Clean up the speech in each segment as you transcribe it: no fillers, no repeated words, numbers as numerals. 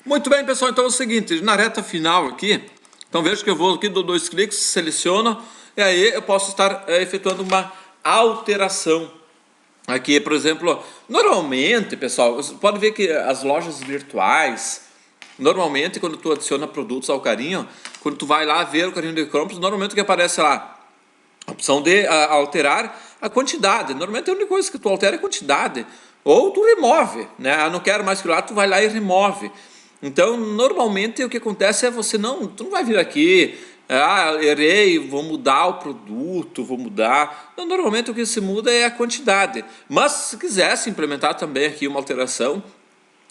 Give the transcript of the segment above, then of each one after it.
Muito bem, pessoal, então é o seguinte, na reta final aqui, então veja que eu vou aqui, dou 2 cliques, seleciono, e aí eu posso estar efetuando uma alteração. Aqui, por exemplo, normalmente, pessoal, você pode ver que as lojas virtuais, normalmente quando tu adiciona produtos ao carrinho, quando tu vai lá ver o carrinho de compras, normalmente o que aparece lá, a opção de alterar a quantidade. Normalmente a única coisa que tu altera é a quantidade. Ou tu remove, né? Ah, não quero mais aquilo lá, tu vai lá e remove. Então, normalmente o que acontece é tu não vai vir aqui, errei, vou mudar o produto, vou mudar. Não, normalmente o que se muda é a quantidade. Mas se quisesse implementar também aqui uma alteração,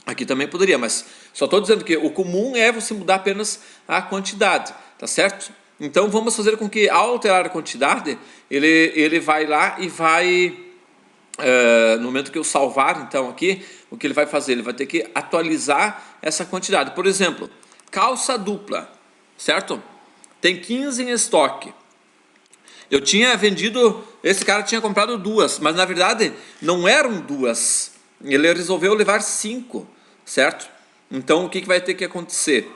aqui também poderia, mas só estou dizendo que o comum é você mudar apenas a quantidade, tá certo? Então vamos fazer com que ao alterar a quantidade, ele vai lá e vai, no momento que eu salvar então aqui, o que ele vai fazer? Ele vai ter que atualizar essa quantidade. Por exemplo, calça dupla, certo? Tem 15 em estoque. Eu tinha vendido, esse cara tinha comprado 2, mas na verdade não eram 2. Ele resolveu levar 5, certo? Então o que vai ter que acontecer?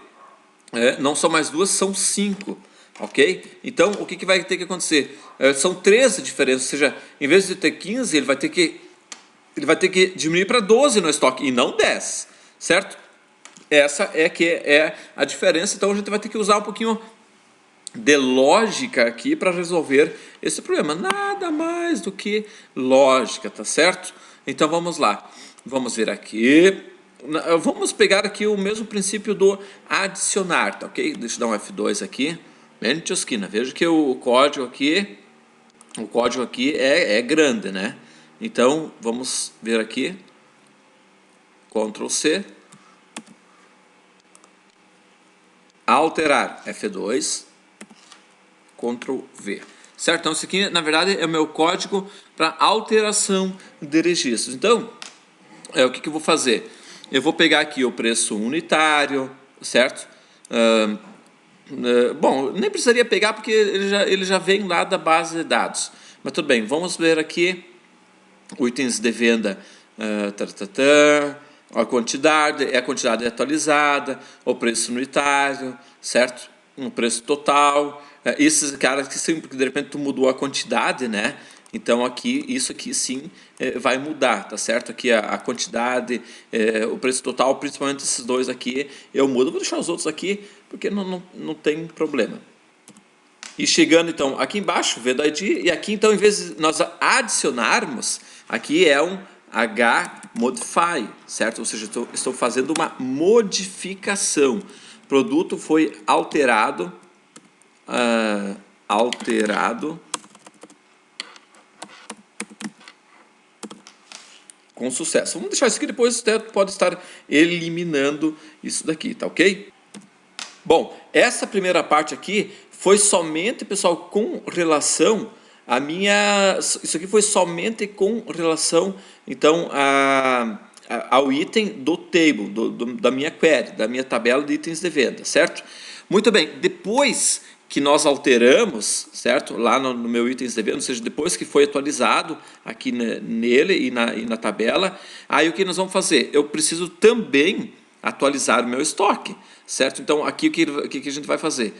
Não são mais 2, são 5, ok? Então o que vai ter que acontecer? São 13 diferenças, ou seja, em vez de ter 15, ele vai ter que diminuir para 12 no estoque e não 10, certo? Essa é que é a diferença, então a gente vai ter que usar um pouquinho de lógica aqui para resolver esse problema. Nada mais do que lógica, tá certo? Então vamos lá. Vamos ver aqui. Vamos pegar aqui o mesmo princípio do adicionar, tá ok? Deixa eu dar um F2 aqui. Esquina. Veja que o código aqui é grande, né? Então vamos ver aqui. Ctrl C. Alterar F2. Ctrl V. Certo? Então, isso aqui, na verdade, é o meu código para alteração de registros. Então, o que eu vou fazer? Eu vou pegar aqui o preço unitário, certo? Bom, nem precisaria pegar porque ele já vem lá da base de dados. Mas tudo bem, vamos ver aqui itens de venda, a quantidade atualizada, o preço unitário, certo? Um preço total. Esses caras que sempre, de repente, tu mudou a quantidade, né? Então, aqui, isso aqui sim vai mudar, tá certo? Aqui a quantidade, o preço total, principalmente esses dois aqui, eu mudo. Vou deixar os outros aqui, porque não tem problema. E chegando, então, aqui embaixo, vendo ID, e aqui, então, em vez de nós adicionarmos, aqui é um HModify, certo? Ou seja, estou fazendo uma modificação. O produto foi alterado, com sucesso. Vamos deixar isso aqui, depois você pode estar eliminando isso daqui, tá ok? Bom, essa primeira parte aqui foi somente, pessoal, com relação a minha... Isso aqui foi somente com relação, então, ao item do table, da minha query, da minha tabela de itens de venda, certo? Muito bem, depois que nós alteramos, certo? Lá no meu itens de venda, ou seja, depois que foi atualizado aqui nele e na tabela, aí o que nós vamos fazer? Eu preciso também atualizar o meu estoque, certo? Então, aqui o que a gente vai fazer?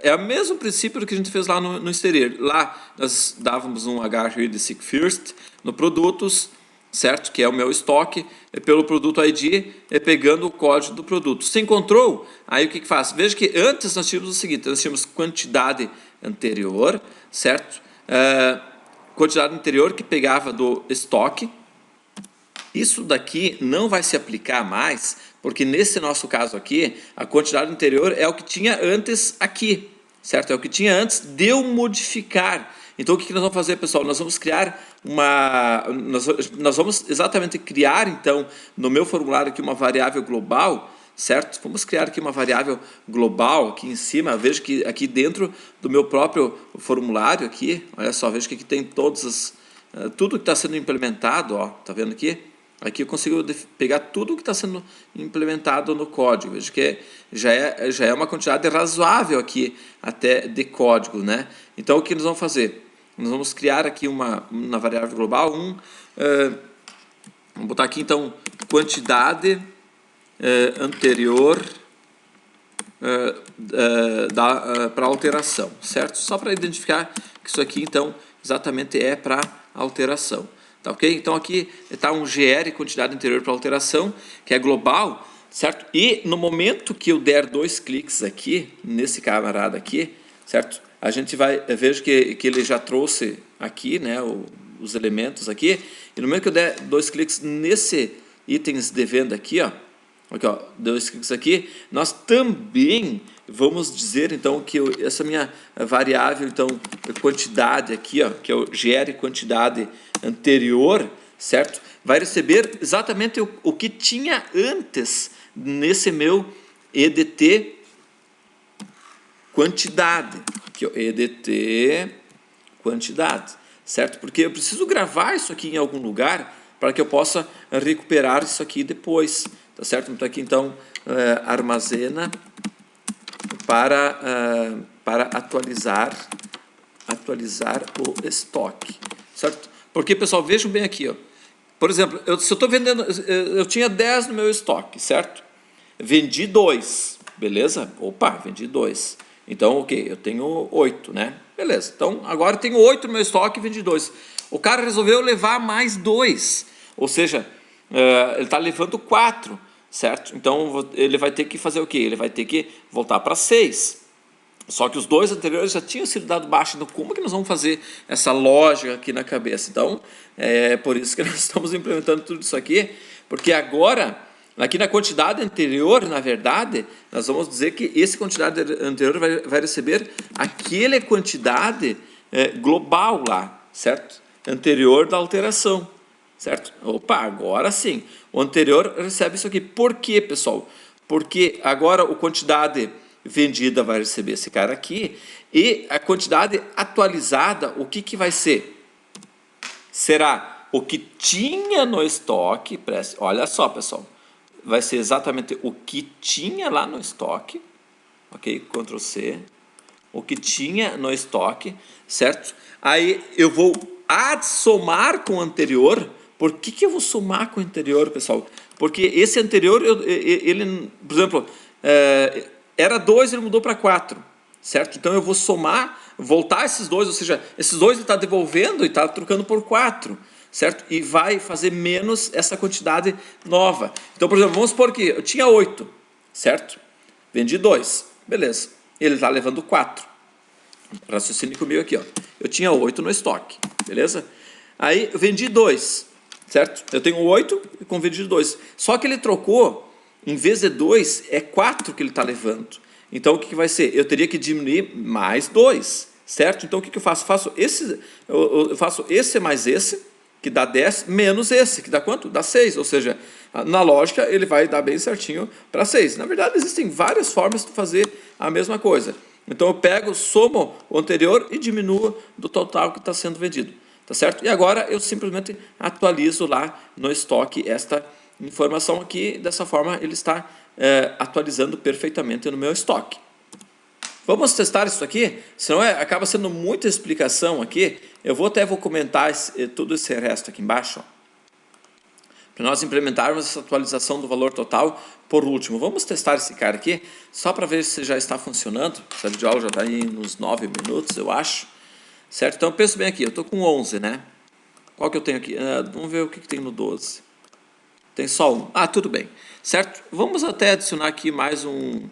É o mesmo princípio do que a gente fez lá no exterior. Lá nós dávamos um HRD Seek First no produtos, certo? Que é o meu estoque, pelo produto ID, pegando o código do produto. Se encontrou, aí o que faz? Veja que antes nós tínhamos o seguinte, nós tínhamos quantidade anterior, certo? Quantidade anterior que pegava do estoque. Isso daqui não vai se aplicar mais, porque nesse nosso caso aqui, a quantidade anterior é o que tinha antes aqui, certo? É o que tinha antes de eu modificar. Então, o que nós vamos fazer, pessoal? Nós vamos criar nós vamos exatamente criar, então, no meu formulário aqui uma variável global, certo? Vamos criar aqui uma variável global aqui em cima. Veja que aqui dentro do meu próprio formulário aqui, olha só, veja que aqui tem tudo que está sendo implementado, ó, tá vendo aqui? Aqui eu consigo pegar tudo que está sendo implementado no código. Veja que já é uma quantidade razoável aqui até de código, né? Então, o que nós vamos fazer? Nós vamos criar aqui na variável global vamos botar aqui, então, quantidade anterior para alteração, certo? Só para identificar que isso aqui, então, exatamente é para alteração, tá ok? Então, aqui está um GR, quantidade anterior para alteração, que é global, certo? E no momento que eu der 2 cliques aqui, nesse camarada aqui, certo? A gente vai, veja que ele já trouxe aqui, né, os elementos aqui, e no momento que eu der 2 cliques nesse itens de venda aqui, ó, 2 cliques aqui, nós também vamos dizer, então, que essa minha variável, então, quantidade aqui, ó, que é o gere quantidade anterior, certo? Vai receber exatamente o que tinha antes nesse meu EDT quantidade, aqui, ó, EDT quantidade, certo? Porque eu preciso gravar isso aqui em algum lugar para que eu possa recuperar isso aqui depois, tá certo? Então aqui, então, armazena para atualizar o estoque, certo? Porque, pessoal, vejam bem aqui, ó. Por exemplo, se eu estou vendendo, eu tinha 10 no meu estoque, certo? Vendi 2, beleza? Opa, vendi 2. Então, ok, eu tenho 8, né? Beleza, então agora eu tenho 8 no meu estoque e vendi 2. O cara resolveu levar mais 2, ou seja, ele está levando 4, certo? Então ele vai ter que fazer o quê? Ele vai ter que voltar para 6. Só que os 2 anteriores já tinham sido dado baixo. Então como que nós vamos fazer essa lógica aqui na cabeça? Então é por isso que nós estamos implementando tudo isso aqui, porque agora, aqui na quantidade anterior, na verdade, nós vamos dizer que essa quantidade anterior vai receber aquela quantidade global lá, certo? Anterior da alteração, certo? Opa, agora sim. O anterior recebe isso aqui. Por quê, pessoal? Porque agora a quantidade vendida vai receber esse cara aqui e a quantidade atualizada, o que vai ser? Será o que tinha no estoque, olha só, pessoal, vai ser exatamente o que tinha lá no estoque, ok? Ctrl C, o que tinha no estoque, certo? Aí eu vou somar com o anterior. Por que eu vou somar com o anterior, pessoal? Porque esse anterior, ele, por exemplo, era 2, ele mudou para 4, certo? Então eu vou somar, voltar esses 2, ou seja, esses 2 ele está devolvendo e está trocando por 4, certo? E vai fazer menos essa quantidade nova. Então, por exemplo, vamos supor que eu tinha 8, certo? Vendi 2, beleza. Ele está levando 4. Raciocínio comigo aqui, ó. Eu tinha 8 no estoque, beleza? Aí eu vendi 2, certo? Eu tenho 8 e com vendi 2. Só que ele trocou, em vez de 2, é 4 que ele está levando. Então o que vai ser? Eu teria que diminuir mais 2, certo? Então o que eu faço? Eu faço esse mais esse, que dá 10, menos esse, que dá quanto? Dá 6, ou seja, na lógica ele vai dar bem certinho para 6. Na verdade existem várias formas de fazer a mesma coisa. Então eu pego, somo o anterior e diminuo do total que está sendo vendido, tá certo? E agora eu simplesmente atualizo lá no estoque esta informação aqui, dessa forma ele está atualizando perfeitamente no meu estoque. Vamos testar isso aqui, senão acaba sendo muita explicação aqui. Eu vou comentar todo esse resto aqui embaixo, para nós implementarmos essa atualização do valor total por último. Vamos testar esse cara aqui, só para ver se já está funcionando. Essa videoaula já está aí nos 9 minutos, eu acho. Certo? Então, penso bem aqui, eu estou com 11, né? Qual que eu tenho aqui? Vamos ver o que tem no 12. Tem só um. Ah, tudo bem. Certo? Vamos até adicionar aqui mais um...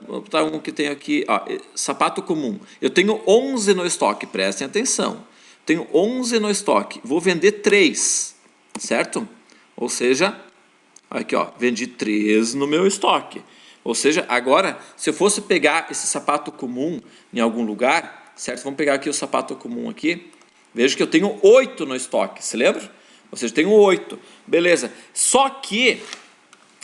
vou botar um que tem aqui, ó, sapato comum. Eu tenho 11 no estoque, prestem atenção. Tenho 11 no estoque, vou vender 3, certo? Ou seja, aqui, ó, vendi 3 no meu estoque. Ou seja, agora, se eu fosse pegar esse sapato comum em algum lugar, certo? Vamos pegar aqui o sapato comum aqui. Veja que eu tenho 8 no estoque, se lembra? Ou seja, tenho 8. Beleza. Só que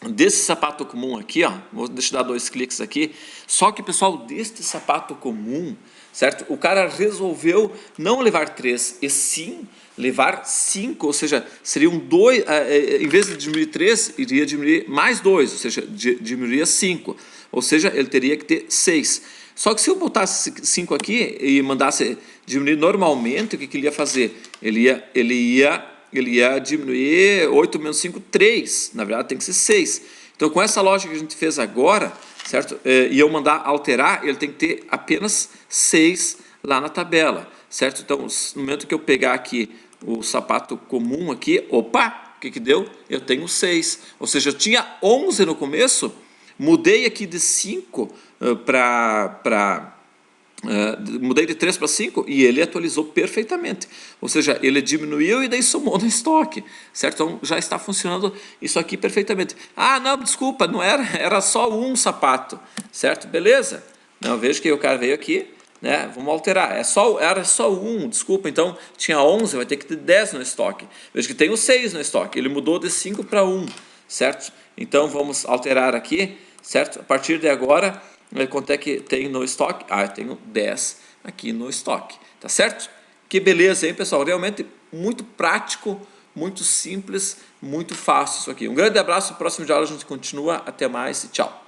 desse sapato comum aqui, ó, deixa eu dar 2 cliques aqui. Só que, pessoal, deste sapato comum, certo? O cara resolveu não levar 3, e sim levar 5, ou seja, seriam 2, em vez de diminuir 3, iria diminuir mais 2, ou seja, diminuiria 5. Ou seja, ele teria que ter 6. Só que se eu botasse 5 aqui e mandasse diminuir normalmente, o que ele ia fazer? Ele ia diminuir 8 menos 5, 3. Na verdade, tem que ser 6. Então, com essa lógica que a gente fez agora, certo? E eu mandar alterar, ele tem que ter apenas 6 lá na tabela, certo? Então, no momento que eu pegar aqui o sapato comum aqui, opa, o que deu? Eu tenho 6. Ou seja, eu tinha 11 no começo, mudei aqui de 5 mudei de 3 para 5 e ele atualizou perfeitamente. Ou seja, ele diminuiu e daí somou no estoque, certo? Então já está funcionando isso aqui perfeitamente. Ah, não, desculpa, não era só um sapato, certo? Beleza? Não, veja que o cara veio aqui, né? Vamos alterar. Era só um, desculpa, então tinha 11, vai ter que ter 10 no estoque. Veja que tem o 6 no estoque, ele mudou de 5 para 1, certo? Então vamos alterar aqui, certo? A partir de agora, quanto é que tem no estoque? Ah, eu tenho 10 aqui no estoque, tá certo? Que beleza, hein, pessoal? Realmente muito prático, muito simples, muito fácil isso aqui. Um grande abraço, no próximo vídeo a gente continua. Até mais e tchau!